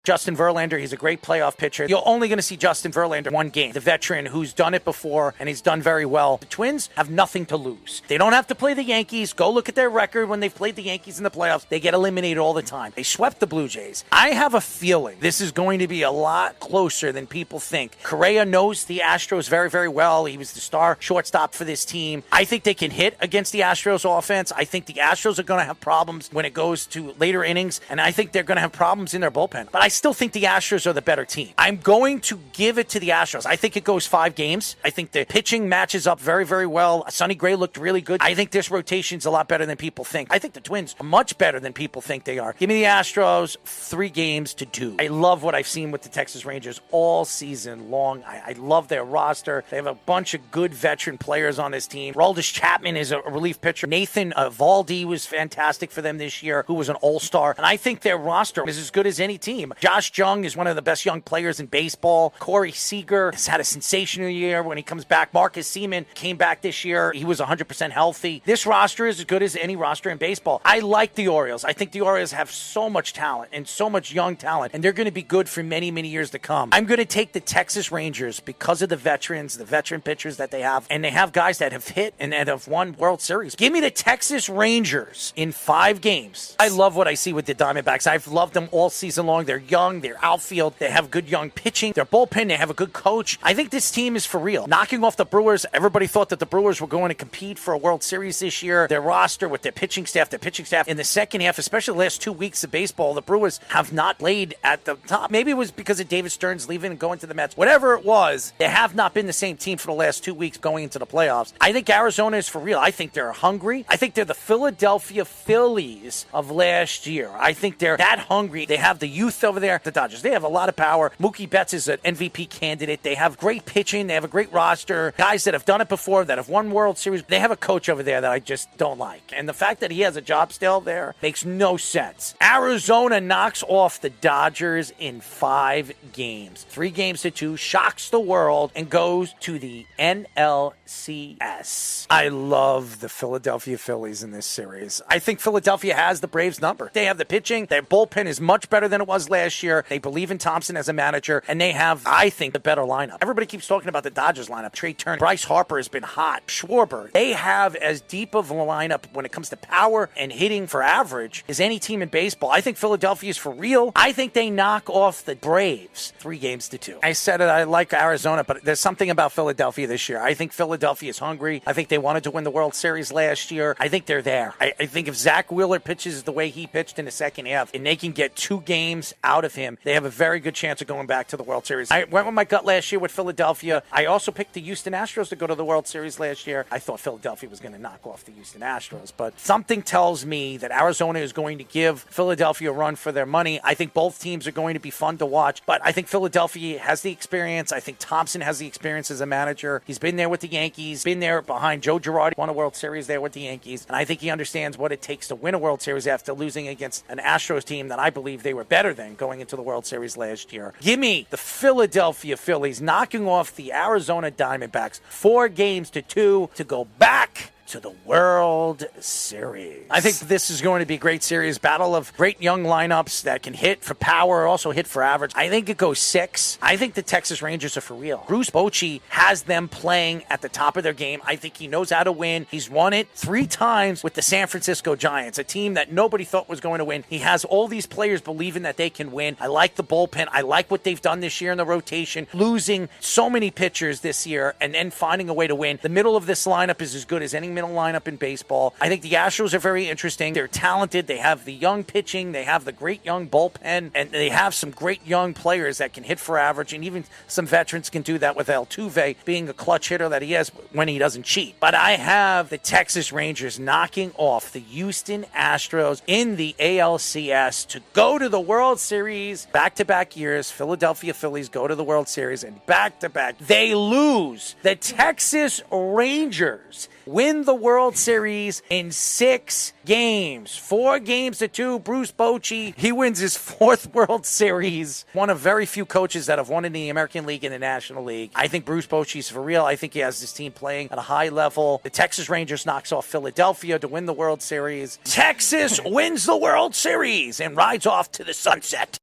Justin Verlander, he's a great playoff pitcher. You're only going to see Justin Verlander one game. The veteran who's done it before, and he's done very well. The Twins have nothing to lose. They don't have to play the Yankees. Go look at their record when they've played the Yankees in the playoffs. They get eliminated all the time. They swept the Blue Jays. I have a feeling this is going to be a lot closer than people think. Correa knows the Astros very, very well. He was the star shortstop for this team. I think they can hit against the Astros offense. I think the Astros are going to have problems when it goes to later innings, and I think they're going to have problems in their bullpen. But I still think the Astros are the better team. I'm going to give it to the Astros. I think it goes 5 games. I think the pitching matches up very, very well. Sonny Gray looked really good. I think this rotation's a lot better than people think. I think the Twins are much better than people think they are. Give me the Astros 3-2. I love what I've seen with the Texas Rangers all season long. I love their roster. They have a bunch of good veteran players on this team. Aroldis Chapman is a relief pitcher. Nathan Valdi was fantastic for them this year, who was an all-star. And I think their roster is as good as any team. Josh Jung is one of the best young players in baseball. Corey Seager has had a sensational year when he comes back. Marcus Seaman came back this year. He was 100% healthy. This roster is as good as any roster in baseball. I like the Orioles. I think the Orioles have so much talent and so much young talent, and they're going to be good for many, many years to come. I'm going to take the Texas Rangers because of the veterans, the veteran pitchers that they have, and they have guys that have hit and that have won World Series. Give me the Texas Rangers in 5 games. I love what I see with the Diamondbacks. I've loved them all season long. They're young. They're outfield. They have good young pitching. Their bullpen, they have a good coach. I think this team is for real. Knocking off the Brewers, everybody thought that the Brewers were going to compete for a World Series this year. Their roster with their pitching staff in the second half, especially the last 2 weeks of baseball, the Brewers have not played at the top. Maybe it was because of David Stearns leaving and going to the Mets. Whatever it was, they have not been the same team for the last 2 weeks going into the playoffs. I think Arizona is for real. I think they're hungry. I think they're the Philadelphia Phillies of last year. I think they're that hungry. They have the youth over there. The Dodgers, they have a lot of power. Mookie Betts is an MVP candidate. They have great pitching. They have a great roster. Guys that have done it before, that have won World Series. They have a coach over there that I just don't like. And the fact that he has a job still there makes no sense. Arizona knocks off the Dodgers in 5 games. 3-2, shocks the world, and goes to the NLCS. I love the Philadelphia Phillies in this series. I think Philadelphia has the Braves number. They have the pitching. Their bullpen is much better than it was last year. They believe in Thompson as a manager, and they have, I think, the better lineup. Everybody keeps talking about the Dodgers lineup. Trey Turner, Bryce Harper has been hot. Schwarber. They have as deep of a lineup when it comes to power and hitting for average as any team in baseball. I think Philadelphia is for real. I think they knock off the Braves 3-2. I said it, I like Arizona, but there's something about Philadelphia this year. I think Philadelphia is hungry. I think they wanted to win the World Series last year. I think they're there. I think if Zach Wheeler pitches the way he pitched in the second half, and they can get 2 games out of him, they have a very good chance of going back to the World Series. I went with my gut last year with Philadelphia. I also picked the Houston Astros to go to the World Series last year. I thought Philadelphia was going to knock off the Houston Astros, but something tells me that Arizona is going to give Philadelphia a run for their money. I think both teams are going to be fun to watch, but I think Philadelphia has the experience. I think Thompson has the experience as a manager. He's been there with the Yankees, been there behind Joe Girardi, won a World Series there with the Yankees, and I think he understands what it takes to win a World Series after losing against an Astros team that I believe they were better than going into the World Series last year. Give me the Philadelphia Phillies knocking off the Arizona Diamondbacks 4-2 to go back to the World Series. I think this is going to be a great series. Battle of great young lineups that can hit for power, also hit for average. I think it goes 6. I think the Texas Rangers are for real. Bruce Bochy has them playing at the top of their game. I think he knows how to win. He's won it 3 times with the San Francisco Giants, a team that nobody thought was going to win. He has all these players believing that they can win. I like the bullpen. I like what they've done this year in the rotation, losing so many pitchers this year and then finding a way to win. The middle of this lineup is as good as any middle lineup in baseball. I think the Astros are very interesting. They're talented. They have the young pitching. They have the great young bullpen, and they have some great young players that can hit for average, and even some veterans can do that with Altuve being a clutch hitter that he is when he doesn't cheat. But I have the Texas Rangers knocking off the Houston Astros in the ALCS to go to the World Series. Back-to-back years, Philadelphia Phillies go to the World Series, and back-to-back, they lose. The Texas Rangers win the World Series in 6 games. 4-2. Bruce Bochy, he wins his 4th World Series. One of very few coaches that have won in the American League and the National League. I think Bruce Bochy's for real. I think he has this team playing at a high level. The Texas Rangers knocks off Philadelphia to win the World Series. Texas wins the World Series and rides off to the sunset.